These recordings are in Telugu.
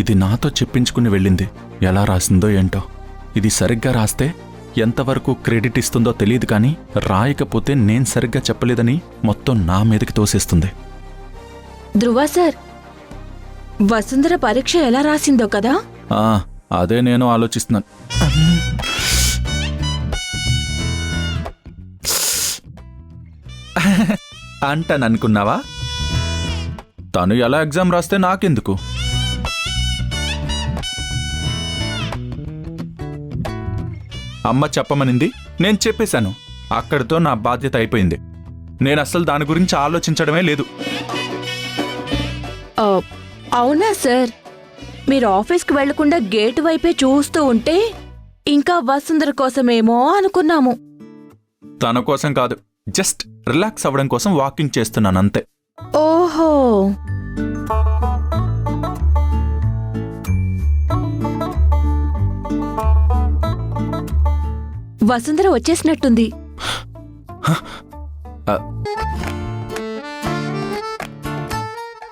ఇది నాతో చెప్పించుకుని వెళ్ళింది. ఎలా రాసిందో ఏంటో. ఇది సరిగ్గా రాస్తే ఎంతవరకు క్రెడిట్ ఇస్తుందో తెలియదు, కానీ రాయకపోతే నేను సరిగ్గా చెప్పలేదని మొత్తం నా మీదకి తోసేస్తుంది. ధ్రువ సార్, వసుంధర పరీక్ష ఎలా రాసిందో కదా? అదే నేను ఆలోచిస్తున్నాను. అంటాననుకున్నావా? తను ఎలా ఎగ్జామ్ రాస్తే నాకెందుకు? అమ్మ చెప్పమనింది, నేను చెప్పేశాను. అక్కడితో నా బాధ్యత అయిపోయింది. నేను అసలు దాని గురించి ఆలోచించడమే లేదు. అవునా సార్? మీరు ఆఫీస్కి వెళ్లకుండా గేటు వైపే చూస్తూ ఉంటే ఇంకా వసుంధర కోసమేమో అనుకున్నాము. తన కోసం కాదు, జస్ట్ రిలాక్స్ అవ్వడం కోసం వాకింగ్ చేస్తున్నానంతే. ఓహో, వసుంధర వచ్చేసినట్టుంది.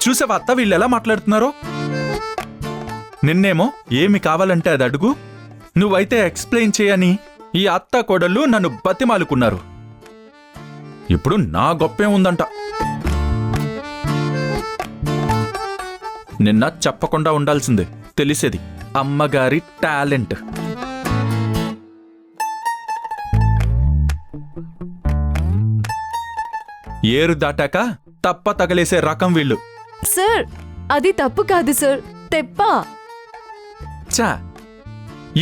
చూసావా అత్త వీళ్ళెలా మాట్లాడుతున్నారో? నిన్నేమో ఏమి కావాలంటే అది అడుగు, నువ్వైతే ఎక్స్ప్లెయిన్ చేయని ఈ అత్త కోడళ్ళు నన్ను బతిమాలుకున్నారు. ఇప్పుడు నా గొప్పే ఉందంట. నిన్న చెప్పకుండా ఉండాల్సిందే, తెలిసేది అమ్మగారి టాలెంట్. ఏరు దాటాక తప్ప తగలేసే రకం వీళ్ళు. సార్, అది తప్పు కాదు సార్, తెప్ప. చా,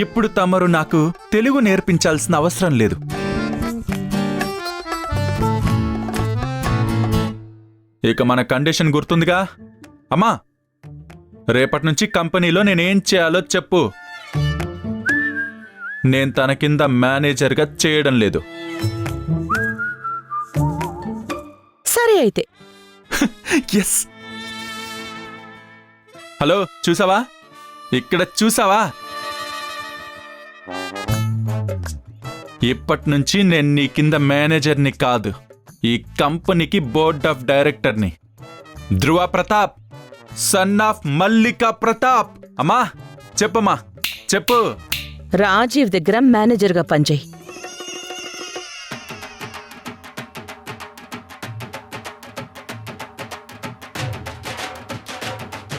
ఇప్పుడు తమరు నాకు తెలుగు నేర్పించాల్సిన అవసరం లేదు. ఇక మన కండిషన్ గుర్తుందిగా అమ్మా? రేపటి నుంచి కంపెనీలో నేనేం చేయాలో చెప్పు. నేను తన కింద మేనేజర్గా చేయడం లేదు. సరే అయితే. ఎస్. హలో, చూసావా? ఇక్కడ చూసావా? ఇప్పటి నుంచి నేను నీ కింద మేనేజర్ని కాదు, ఈ కంపెనీకి బోర్డ్ ఆఫ్ డైరెక్టర్ని. ధ్రువ ప్రతాప్, సన్ ఆఫ్ మల్లికా ప్రతాప్. అమ్మా చెప్పమ్మా, చెప్పు. రాజీవ్ దగ్గర మేనేజర్గా పనిచేయి.